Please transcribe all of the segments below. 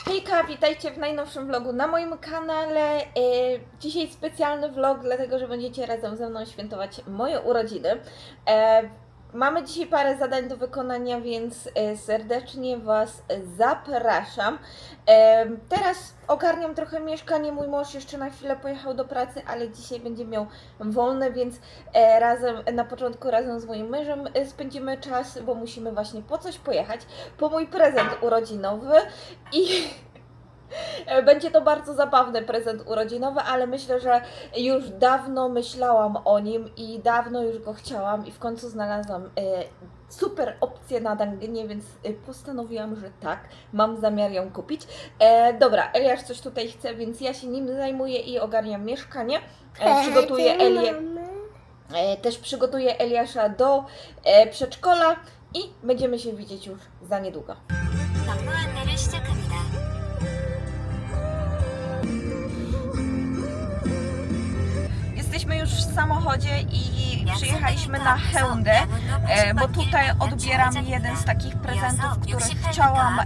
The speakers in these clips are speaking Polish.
Hejka, witajcie w najnowszym vlogu na moim kanale. Dzisiaj specjalny vlog, dlatego że będziecie razem ze mną świętować moje urodziny. Mamy dzisiaj parę zadań do wykonania, więc serdecznie Was zapraszam. Teraz ogarniam trochę mieszkanie, mój mąż jeszcze na chwilę pojechał do pracy, ale dzisiaj będzie miał wolne, więc na początku razem z moim mężem spędzimy czas, bo musimy właśnie po coś pojechać, po mój prezent urodzinowy i będzie to bardzo zabawny prezent urodzinowy, ale myślę, że już dawno myślałam o nim i dawno już go chciałam i w końcu znalazłam super opcję na Dangenie, więc postanowiłam, że tak, mam zamiar ją kupić. Dobra, Eliasz coś tutaj chce, więc ja się nim zajmuję i ogarniam mieszkanie. Przygotuję Elię, też przygotuję Eliasza do przedszkola i będziemy się widzieć już za niedługo. 경로 안내를 시작합니다. Jesteśmy już w samochodzie i przyjechaliśmy na Hyundai, bo tutaj odbieram jeden z takich prezentów, który chciałam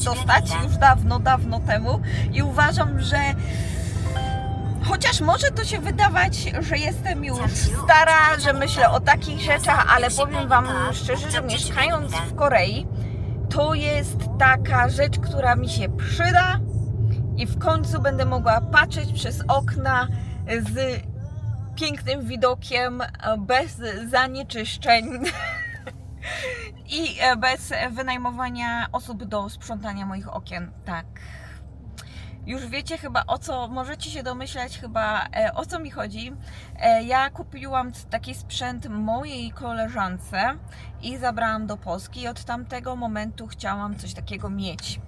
dostać już dawno temu i uważam, że chociaż może to się wydawać, że jestem już stara, że myślę o takich rzeczach, ale powiem Wam szczerze, że mieszkając w Korei, to jest taka rzecz, która mi się przyda i w końcu będę mogła patrzeć przez okna z pięknym widokiem, bez zanieczyszczeń i bez wynajmowania osób do sprzątania moich okien. Tak. Już wiecie chyba o co, możecie się domyślać chyba o co mi chodzi. Ja kupiłam taki sprzęt mojej koleżance i zabrałam do Polski i od tamtego momentu chciałam coś takiego mieć.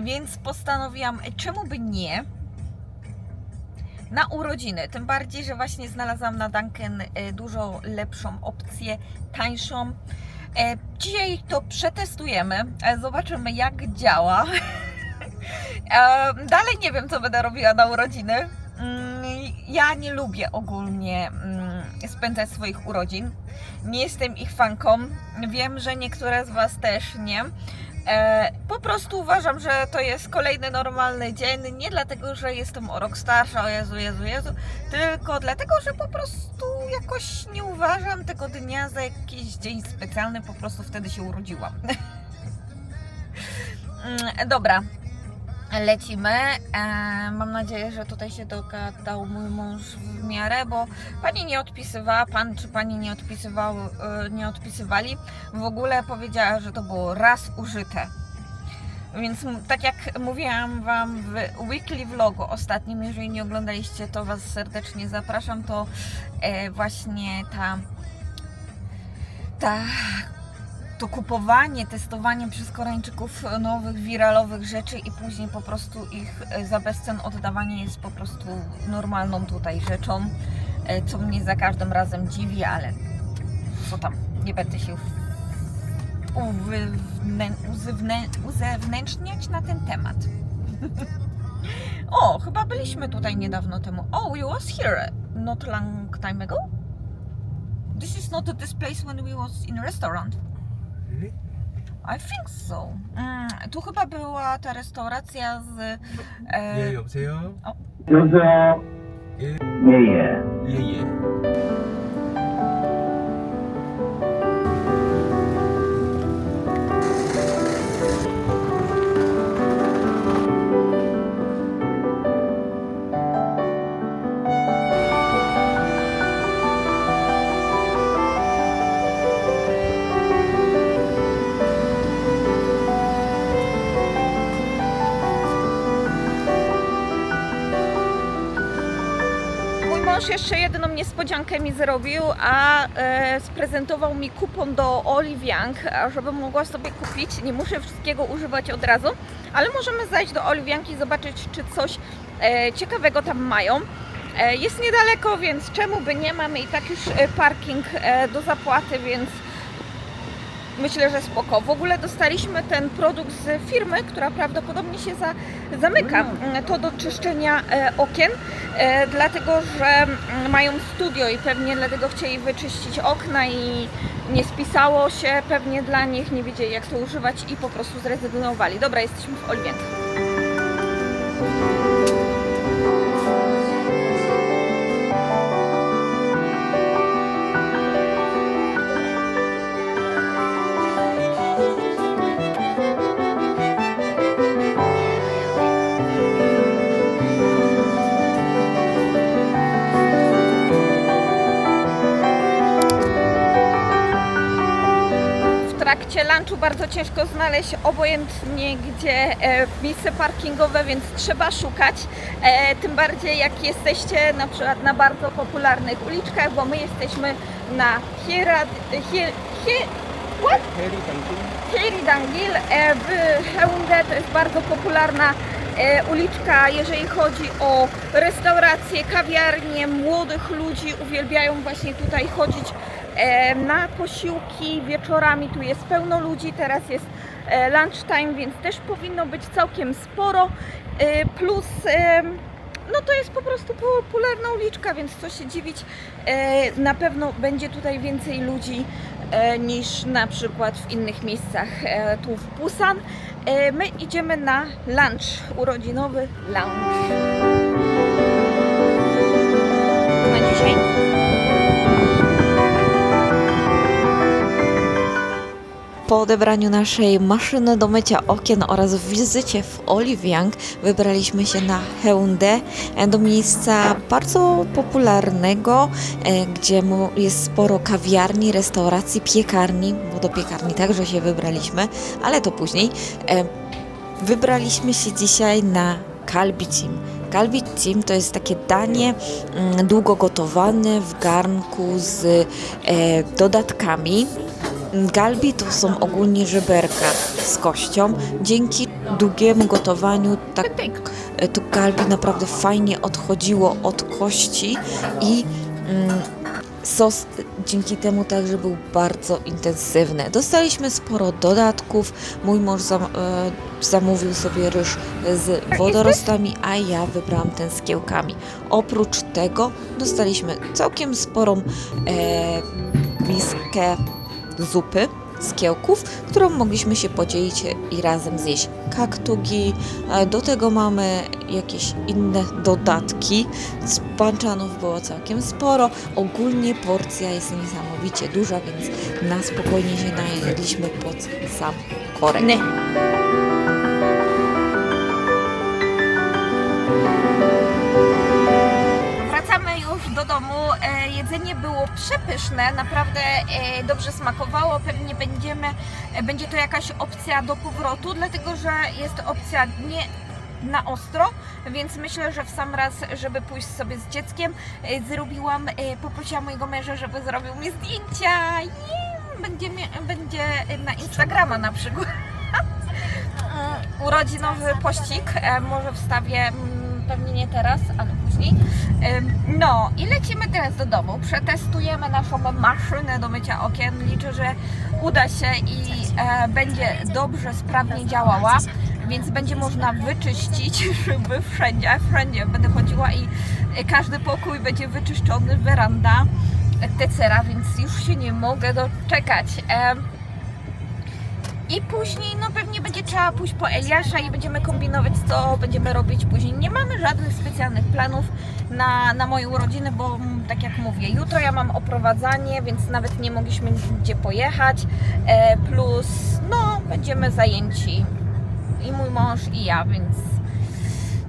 Więc postanowiłam, czemu by nie? Na urodziny, tym bardziej, że właśnie znalazłam na Dunkin dużo lepszą opcję, tańszą. Dzisiaj to przetestujemy, zobaczymy jak działa. Dalej nie wiem, co będę robiła na urodziny. Ja nie lubię ogólnie spędzać swoich urodzin. Nie jestem ich fanką. Wiem, że niektóre z Was też nie. Po prostu uważam, że to jest kolejny normalny dzień, nie dlatego, że jestem o rok starsza, o Jezu, tylko dlatego, że po prostu jakoś nie uważam tego dnia za jakiś dzień specjalny, po prostu wtedy się urodziłam. Dobra, lecimy. Mam nadzieję, że tutaj się dogadał mój mąż w miarę, bo pani nie odpisywała, pan czy pani nie odpisywali. W ogóle powiedziała, że to było raz użyte. Więc tak jak mówiłam Wam w weekly vlogu ostatnim, jeżeli nie oglądaliście, to Was serdecznie zapraszam. To właśnie to kupowanie, testowanie przez Koreańczyków nowych, wiralowych rzeczy i później po prostu ich za bezcen oddawanie jest po prostu normalną tutaj rzeczą, co mnie za każdym razem dziwi, ale co tam, nie będę się uzewnętrzniać na ten temat. O, chyba byliśmy tutaj niedawno temu. Oh, we was here not long time ago? This is not this place when we was in a restaurant. I think so. Tu chyba była ta restauracja z... 예, 여보세요? 여보세요? 예. 예예. 예. Mąż jeszcze jedną niespodziankę mi zrobił, a sprezentował mi kupon do Olive Young, żebym mogła sobie kupić. Nie muszę wszystkiego używać od razu, ale możemy zajść do Olive Young i zobaczyć, czy coś ciekawego tam mają. Jest niedaleko, więc czemu by nie? Mamy i tak już parking do zapłaty, więc myślę, że spoko. W ogóle dostaliśmy ten produkt z firmy, która prawdopodobnie się zamyka. To do czyszczenia okien, dlatego że mają studio i pewnie dlatego chcieli wyczyścić okna i nie spisało się pewnie dla nich, nie wiedzieli jak to używać i po prostu zrezygnowali. Dobra, jesteśmy w Oliwie. W trakcie lunchu bardzo ciężko znaleźć obojętnie gdzie miejsce parkingowe, więc trzeba szukać. Tym bardziej jak jesteście na przykład na bardzo popularnych uliczkach, bo my jesteśmy na Heeridangil w Haeundae. To jest bardzo popularna uliczka, jeżeli chodzi o restauracje, kawiarnie. Młodych ludzi uwielbiają właśnie tutaj chodzić na posiłki wieczorami. Tu jest pełno ludzi, teraz jest lunchtime, więc też powinno być całkiem sporo. Plus no to jest po prostu popularna uliczka, więc co się dziwić, na pewno będzie tutaj więcej ludzi niż na przykład w innych miejscach tu w Busan. My idziemy na lunch, urodzinowy lunch na dzisiaj. Po odebraniu naszej maszyny do mycia okien oraz wizycie w Oliviang wybraliśmy się na Haeundae, do miejsca bardzo popularnego, gdzie jest sporo kawiarni, restauracji, piekarni, bo do piekarni także się wybraliśmy, ale to później. Wybraliśmy się dzisiaj na galbijjim. Galbijjim to jest takie danie długo gotowane w garnku z dodatkami. Galbi to są ogólnie żeberka z kością. Dzięki długiemu gotowaniu to galbi naprawdę fajnie odchodziło od kości i sos dzięki temu także był bardzo intensywny. Dostaliśmy sporo dodatków. Mój mąż zamówił sobie ryż z wodorostami, a ja wybrałam ten z kiełkami. Oprócz tego dostaliśmy całkiem sporą miskę zupy z kiełków, którą mogliśmy się podzielić i razem zjeść. Kaktugi, do tego mamy jakieś inne dodatki. Z banczanów było całkiem sporo. Ogólnie porcja jest niesamowicie duża, więc na spokojnie się najedliśmy pod sam korek. Wracamy już do domu. Jedzenie było przepyszne, naprawdę dobrze smakowało. Pewnie będzie to jakaś opcja do powrotu, dlatego że jest opcja nie na ostro, więc myślę, że w sam raz, żeby pójść sobie z dzieckiem, poprosiłam mojego męża, żeby zrobił mi zdjęcia. Będzie na Instagrama na przykład. Urodzinowy pościg, może wstawię, pewnie nie teraz, ale później. No i lecimy teraz do domu, przetestujemy naszą maszynę do mycia okien. Liczę, że uda się i będzie dobrze, sprawnie działała, więc będzie można wyczyścić szyby wszędzie będę chodziła i każdy pokój będzie wyczyszczony, weranda, etc., więc już się nie mogę doczekać. I później no pewnie będzie trzeba pójść po Eliasza i będziemy kombinować, co będziemy robić później. Nie mamy żadnych specjalnych planów na moje urodziny, bo tak jak mówię, jutro ja mam oprowadzanie, więc nawet nie mogliśmy gdzie pojechać. Plus no będziemy zajęci i mój mąż i ja, więc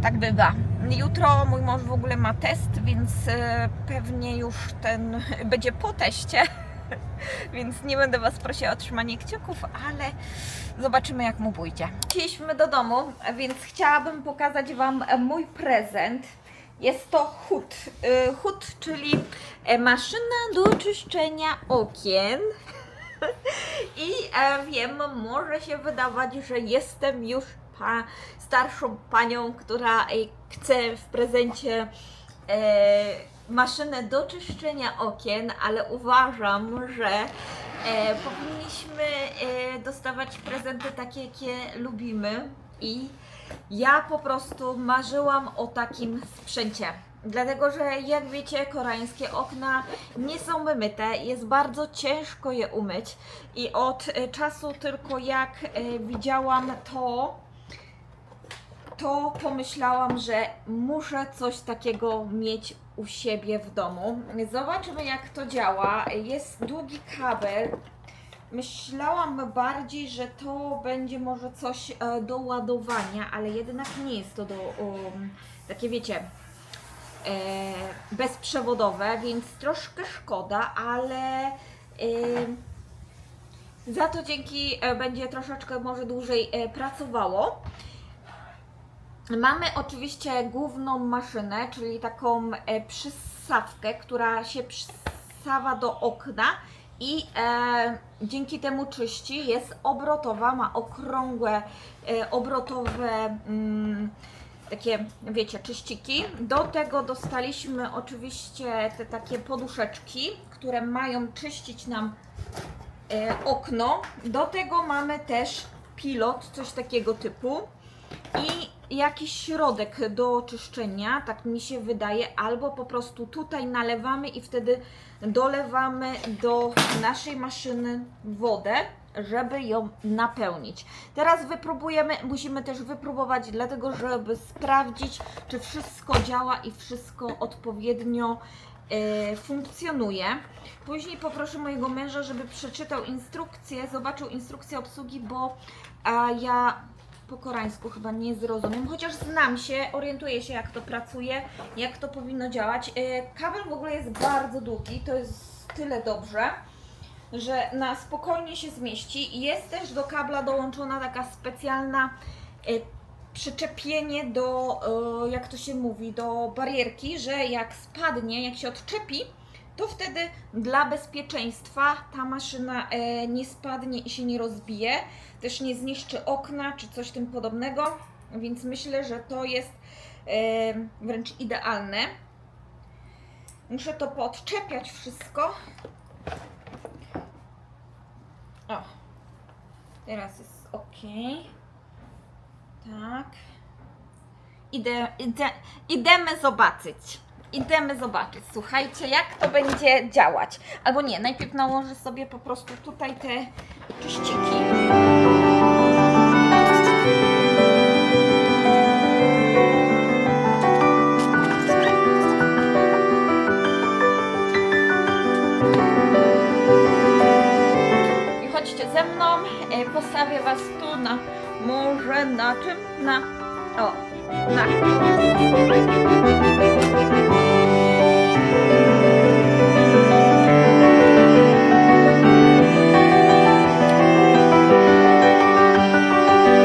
tak bywa. Jutro mój mąż w ogóle ma test, więc pewnie już ten będzie po teście. Więc nie będę Was prosiła o trzymanie kciuków, ale zobaczymy jak mu pójdzie. Wróciliśmy do domu, więc chciałabym pokazać Wam mój prezent. Jest to Hood. Hood, czyli maszyna do czyszczenia okien. I wiem, może się wydawać, że jestem już starszą panią, która chce w prezencie maszynę do czyszczenia okien, ale uważam, że powinniśmy dostawać prezenty takie, jakie lubimy i ja po prostu marzyłam o takim sprzęcie. Dlatego, że jak wiecie, koreańskie okna nie są wymyte, jest bardzo ciężko je umyć i od czasu tylko jak widziałam to pomyślałam, że muszę coś takiego mieć u siebie w domu. Zobaczymy, jak to działa. Jest długi kabel. Myślałam bardziej, że to będzie może coś do ładowania, ale jednak nie jest to takie wiecie, bezprzewodowe, więc troszkę szkoda, ale za to dzięki będzie troszeczkę może dłużej pracowało. Mamy oczywiście główną maszynę, czyli taką przystawkę, która się przystawa do okna i dzięki temu czyści, jest obrotowa, ma okrągłe, obrotowe takie, wiecie, czyściki. Do tego dostaliśmy oczywiście te takie poduszeczki, które mają czyścić nam okno. Do tego mamy też pilot, coś takiego typu i jakiś środek do czyszczenia, tak mi się wydaje, albo po prostu tutaj nalewamy i wtedy dolewamy do naszej maszyny wodę, żeby ją napełnić. Teraz wypróbujemy, musimy też wypróbować, dlatego żeby sprawdzić, czy wszystko działa i wszystko odpowiednio funkcjonuje. Później poproszę mojego męża, żeby przeczytał instrukcję, zobaczył instrukcję obsługi, bo ja po koreańsku chyba nie zrozumiem, chociaż znam się, orientuję się, jak to pracuje, jak to powinno działać. Kabel w ogóle jest bardzo długi, to jest tyle dobrze, że na spokojnie się zmieści. Jest też do kabla dołączona taka specjalna przyczepienie do, jak to się mówi, do barierki, że jak spadnie, jak się odczepi, to wtedy dla bezpieczeństwa ta maszyna nie spadnie i się nie rozbije, też nie zniszczy okna czy coś tym podobnego, więc myślę, że to jest wręcz idealne. Muszę to poodczepiać wszystko. O, teraz jest ok. Tak. Idziemy zobaczyć. Idziemy zobaczyć, słuchajcie, jak to będzie działać. Albo nie, najpierw nałożę sobie po prostu tutaj te czyściki. I chodźcie ze mną, postawię Was tu na, może na czym? Na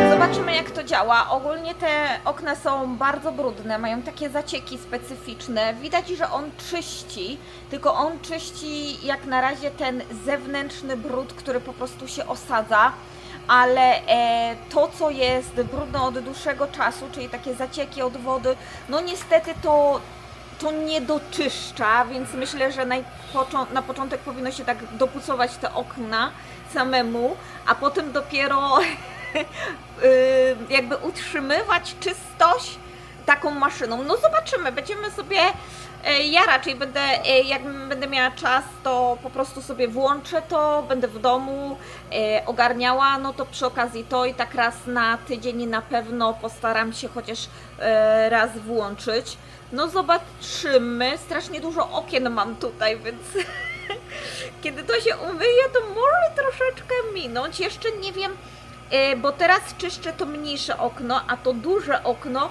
zobaczymy, jak to działa. Ogólnie te okna są bardzo brudne, mają takie zacieki specyficzne. Widać, że on czyści, tylko on czyści jak na razie ten zewnętrzny brud, który po prostu się osadza. Ale to, co jest brudne od dłuższego czasu, czyli takie zacieki od wody, no niestety to nie doczyszcza, więc myślę, że na początek powinno się tak dopucować te okna samemu, a potem dopiero jakby utrzymywać czystość taką maszyną. No zobaczymy, będziemy sobie, ja raczej będę, jak będę miała czas, to po prostu sobie włączę to, będę w domu ogarniała, no to przy okazji to i tak raz na tydzień na pewno postaram się chociaż raz włączyć. No zobaczymy, strasznie dużo okien mam tutaj, więc kiedy to się umyje, to może troszeczkę minąć, jeszcze nie wiem, bo teraz czyszczę to mniejsze okno, a to duże okno,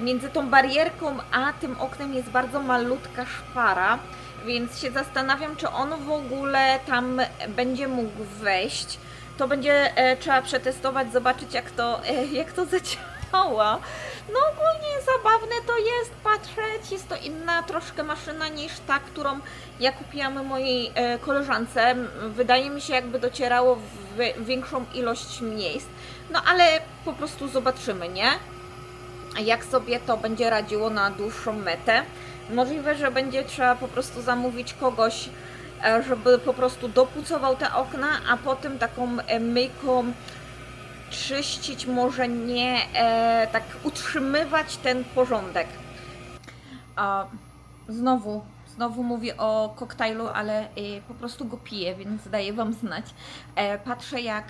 między tą barierką a tym oknem jest bardzo malutka szpara, więc się zastanawiam, czy on w ogóle tam będzie mógł wejść. To będzie trzeba przetestować, zobaczyć jak to zadziała. stała. No ogólnie zabawne to jest patrzeć, jest to inna troszkę maszyna niż ta, którą ja kupiłam mojej koleżance. Wydaje mi się, jakby docierało w większą ilość miejsc, no ale po prostu zobaczymy, nie? Jak sobie to będzie radziło na dłuższą metę. Możliwe, że będzie trzeba po prostu zamówić kogoś, żeby po prostu dopucował te okna, a potem taką myjką czyścić, może nie tak utrzymywać ten porządek. Znowu mówię o koktajlu, ale po prostu go piję, więc daję Wam znać. Patrzę, jak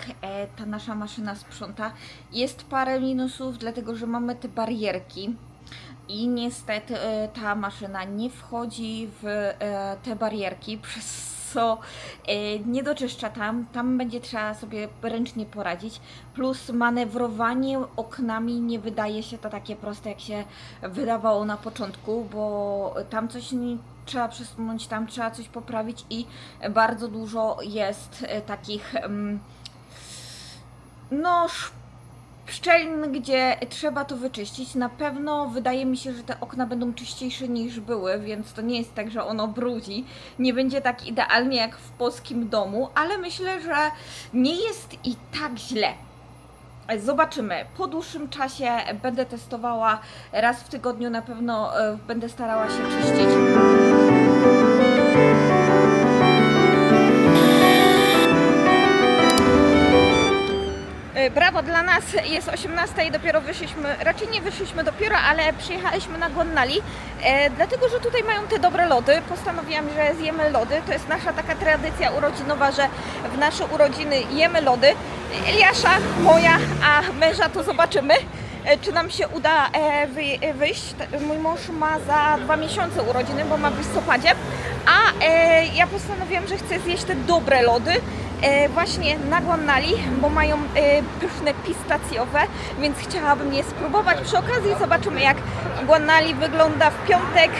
ta nasza maszyna sprząta. Jest parę minusów, dlatego że mamy te barierki i niestety ta maszyna nie wchodzi w te barierki, przez co nie doczyszcza tam będzie trzeba sobie ręcznie poradzić, plus manewrowanie oknami nie wydaje się to takie proste, jak się wydawało na początku, bo tam coś nie trzeba przesunąć, tam trzeba coś poprawić i bardzo dużo jest takich no szczelin, gdzie trzeba to wyczyścić. Na pewno wydaje mi się, że te okna będą czyściejsze niż były, więc to nie jest tak, że ono brudzi. Nie będzie tak idealnie jak w polskim domu, ale myślę, że nie jest i tak źle. Zobaczymy. Po dłuższym czasie będę testowała, raz w tygodniu na pewno będę starała się czyścić. Brawo dla nas, jest 18 i dopiero wyszliśmy, raczej nie wyszliśmy dopiero, ale przyjechaliśmy na Guannali, dlatego, że tutaj mają te dobre lody. Postanowiłam, że zjemy lody. To jest nasza taka tradycja urodzinowa, że w nasze urodziny jemy lody. Eliasza, moja, a męża to zobaczymy, czy nam się uda wyjść. Mój mąż ma za 2 miesiące urodziny, bo ma w listopadzie, a ja postanowiłam, że chcę zjeść te dobre lody właśnie na Guannali, bo mają pyszne pistacjowe, więc chciałabym je spróbować. Przy okazji zobaczymy, jak Guannali wygląda w piątek.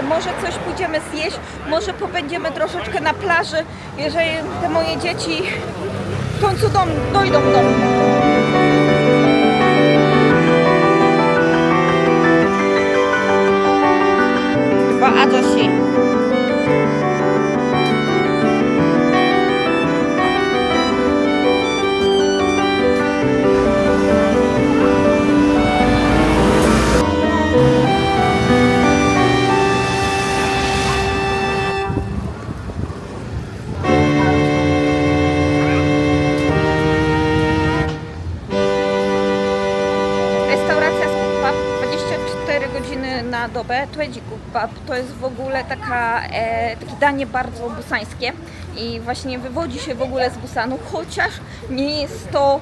Może coś pójdziemy zjeść, może pobędziemy troszeczkę na plaży, jeżeli te moje dzieci w końcu dojdą do domu. Dwa Adosi. Na dobę. Tuedzik Pub to jest w ogóle takie danie bardzo busańskie i właśnie wywodzi się w ogóle z Busanu, chociaż nie jest to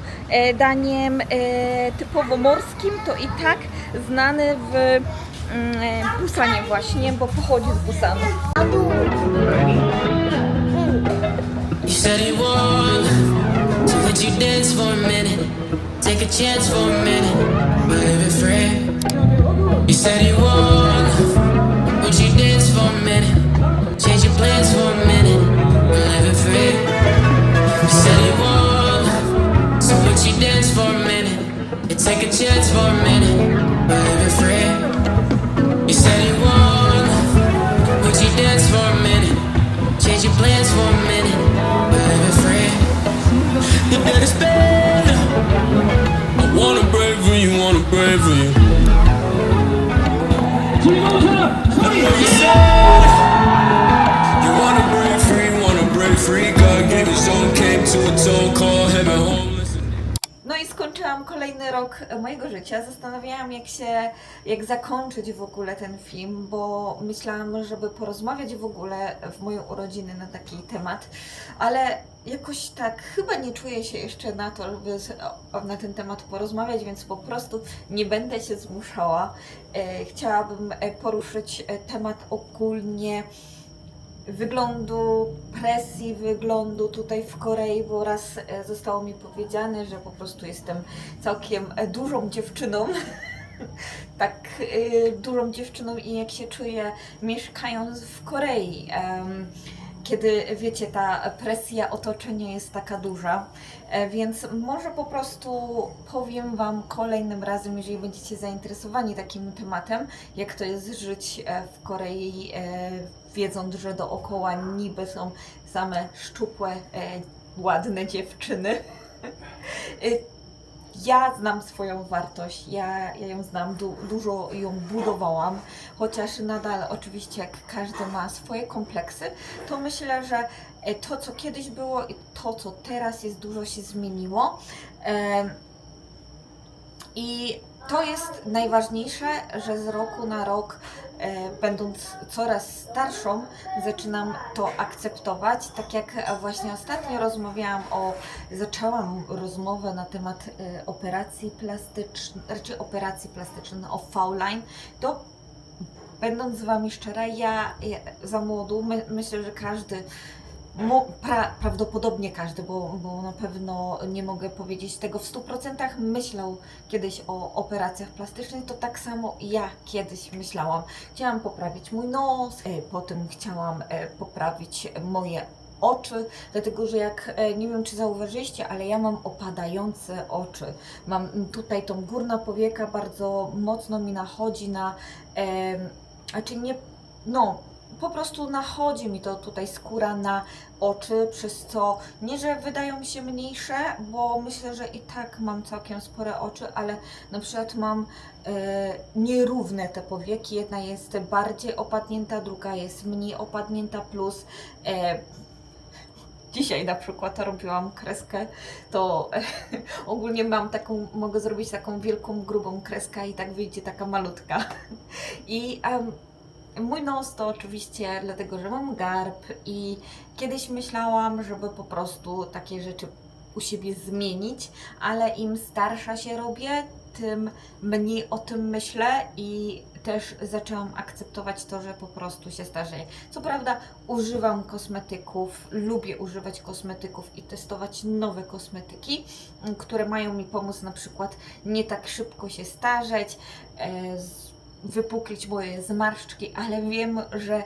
daniem typowo morskim, to i tak znany w Busanie właśnie, bo pochodzi z Busanu. You said you want to let you dance for a minute, take a chance for a minute, but live it free. You said you want, would you dance for a minute, change your plans for a minute, but live it free. You said you want, so would you dance for a minute, and take a chance for a minute, but live it free. You said you want, would you dance for a minute, change your plans for a minute, but live it free. You better spend. I wanna break for you, wanna break for you. You said you wanna break free. God gave his own, came to a toll call heaven homeless. No i skończyłam kolejny rok mojego życia. Zastanawiałam, jak zakończyć w ogóle ten film, bo myślałam, żeby porozmawiać w ogóle w moją urodziny na taki temat, ale jakoś tak chyba nie czuję się jeszcze na to, żeby na ten temat porozmawiać, więc po prostu nie będę się zmuszała. Chciałabym poruszyć temat ogólnie wyglądu, presji wyglądu tutaj w Korei, bo raz zostało mi powiedziane, że po prostu jestem całkiem dużą dziewczyną. Tak, dużą dziewczyną i jak się czuję mieszkając w Korei. kiedy wiecie, ta presja otoczenia jest taka duża, więc może po prostu powiem Wam kolejnym razem, jeżeli będziecie zainteresowani takim tematem, jak to jest żyć w Korei, wiedząc, że dookoła niby są same szczupłe, ładne dziewczyny. Ja znam swoją wartość, ja ją znam, dużo ją budowałam, chociaż nadal oczywiście jak każdy ma swoje kompleksy, to myślę, że to co kiedyś było i to co teraz jest, dużo się zmieniło. I to jest najważniejsze, że z roku na rok, będąc coraz starszą, zaczynam to akceptować. Tak jak właśnie ostatnio zaczęłam rozmowę na temat operacji plastycznych, raczej operacji plastycznych, o V-line, to będąc z Wami szczera, ja za młodu, myślę, że każdy, prawdopodobnie każdy, bo na pewno nie mogę powiedzieć tego w 100%, myślał kiedyś o operacjach plastycznych, to tak samo ja kiedyś myślałam. Chciałam poprawić mój nos, potem chciałam poprawić moje oczy, dlatego że nie wiem czy zauważyliście, ale ja mam opadające oczy. Mam tutaj tą górna powieka bardzo mocno mi nachodzi po prostu nachodzi mi to tutaj skóra na oczy, przez co nie, że wydają mi się mniejsze, bo myślę, że i tak mam całkiem spore oczy, ale na przykład mam nierówne te powieki. Jedna jest bardziej opadnięta, druga jest mniej opadnięta, plus dzisiaj na przykład robiłam kreskę, to ogólnie mogę zrobić taką wielką, grubą kreskę i tak wyjdzie taka malutka. I mój nos to oczywiście dlatego, że mam garb i kiedyś myślałam, żeby po prostu takie rzeczy u siebie zmienić, ale im starsza się robię, tym mniej o tym myślę i też zaczęłam akceptować to, że po prostu się starzeję. Co prawda używam kosmetyków, lubię używać kosmetyków i testować nowe kosmetyki, które mają mi pomóc na przykład nie tak szybko się starzeć, wypuklić moje zmarszczki, ale wiem, że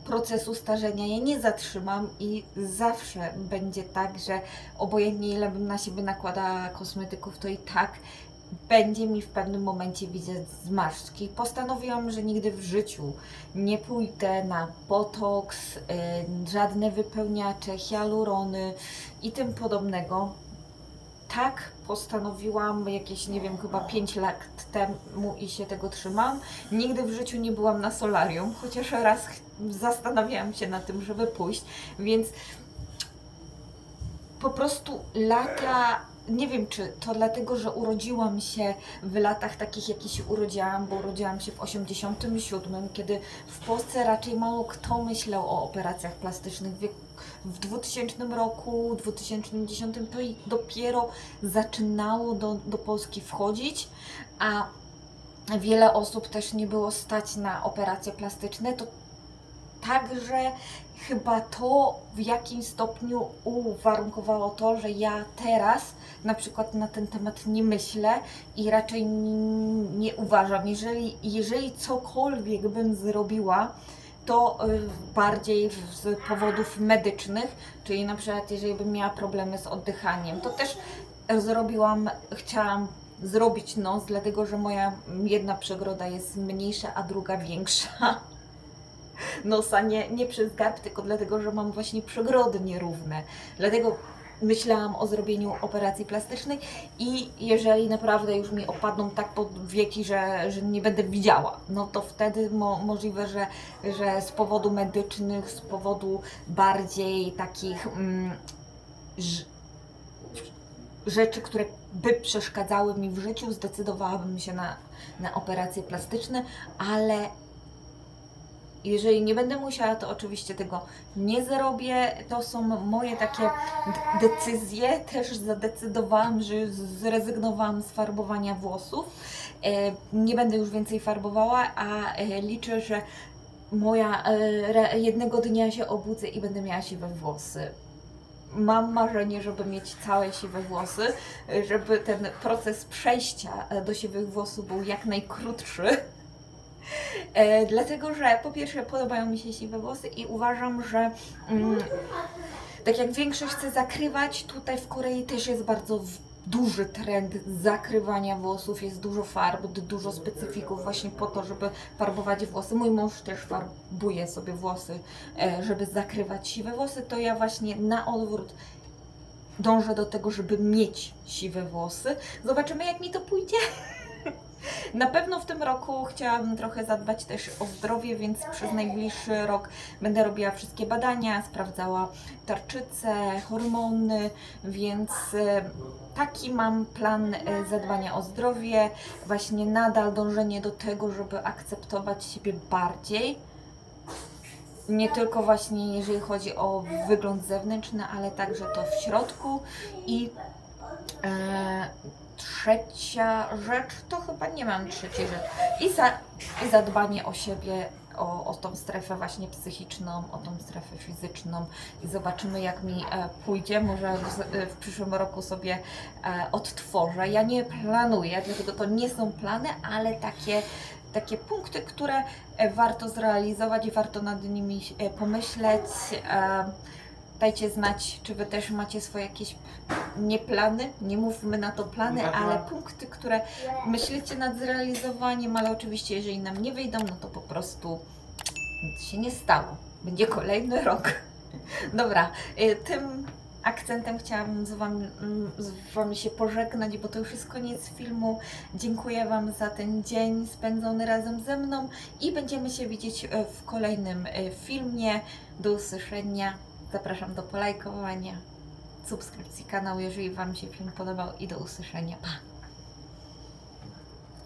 procesu starzenia ja nie zatrzymam i zawsze będzie tak, że obojętnie ile bym na siebie nakładała kosmetyków, to i tak będzie mi w pewnym momencie widzieć zmarszczki. Postanowiłam, że nigdy w życiu nie pójdę na botoks, żadne wypełniacze, hialurony i tym podobnego. Tak postanowiłam jakieś, nie wiem, chyba 5 lat temu i się tego trzymam. Nigdy w życiu nie byłam na solarium, chociaż raz zastanawiałam się na tym, żeby pójść, więc po prostu lata, nie wiem czy to dlatego, że urodziłam się w latach takich, jakie się urodziłam, bo urodziłam się w 87, kiedy w Polsce raczej mało kto myślał o operacjach plastycznych. W 2000 roku, 2010 to i dopiero zaczynało do Polski wchodzić, a wiele osób też nie było stać na operacje plastyczne, to także chyba to w jakimś stopniu uwarunkowało to, że ja teraz na przykład na ten temat nie myślę i raczej nie uważam. Jeżeli cokolwiek bym zrobiła, to bardziej z powodów medycznych, czyli na przykład jeżeli bym miała problemy z oddychaniem, to też chciałam zrobić nos, dlatego że moja jedna przegroda jest mniejsza, a druga większa. Nosa nie przez garb, tylko dlatego, że mam właśnie przegrody nierówne. Dlatego myślałam o zrobieniu operacji plastycznej i jeżeli naprawdę już mi opadną tak pod wieki, że nie będę widziała, no to wtedy możliwe, że z powodu medycznych, z powodu bardziej takich rzeczy, które by przeszkadzały mi w życiu, zdecydowałabym się na operacje plastyczne, ale jeżeli nie będę musiała, to oczywiście tego nie zrobię. To są moje takie decyzje. Też zadecydowałam, że zrezygnowałam z farbowania włosów. Nie będę już więcej farbowała, a liczę, że jednego dnia się obudzę i będę miała siwe włosy. Mam marzenie, żeby mieć całe siwe włosy, żeby ten proces przejścia do siwych włosów był jak najkrótszy. Dlatego, że po pierwsze podobają mi się siwe włosy i uważam, że tak jak większość chce zakrywać, tutaj w Korei też jest bardzo duży trend zakrywania włosów, jest dużo farb, dużo specyfików właśnie po to, żeby farbować włosy. Mój mąż też farbuje sobie włosy, żeby zakrywać siwe włosy, to ja właśnie na odwrót dążę do tego, żeby mieć siwe włosy. Zobaczymy, jak mi to pójdzie. Na pewno w tym roku chciałabym trochę zadbać też o zdrowie, więc przez najbliższy rok będę robiła wszystkie badania, sprawdzała tarczycę, hormony, więc taki mam plan zadbania o zdrowie, właśnie nadal dążenie do tego, żeby akceptować siebie bardziej. Nie tylko właśnie jeżeli chodzi o wygląd zewnętrzny, ale także to w środku. I trzecia rzecz, to chyba nie mam trzeciej rzeczy. I zadbanie o siebie, o tą strefę właśnie psychiczną, o tą strefę fizyczną. I zobaczymy, jak mi pójdzie. Może w przyszłym roku sobie odtworzę. Ja nie planuję, dlatego to nie są plany, ale takie punkty, które warto zrealizować i warto nad nimi pomyśleć. Dajcie znać, czy Wy też macie swoje jakieś nie plany, nie mówmy na to plany, ale punkty, które myślicie nad zrealizowaniem, ale oczywiście jeżeli nam nie wyjdą, no to po prostu nic się nie stało. Będzie kolejny rok. Dobra, tym akcentem chciałabym z Wami się pożegnać, bo to już jest koniec filmu. Dziękuję Wam za ten dzień spędzony razem ze mną i będziemy się widzieć w kolejnym filmie. Do usłyszenia. Zapraszam do polajkowania, subskrypcji kanału, jeżeli Wam się film podobał i do usłyszenia. Pa!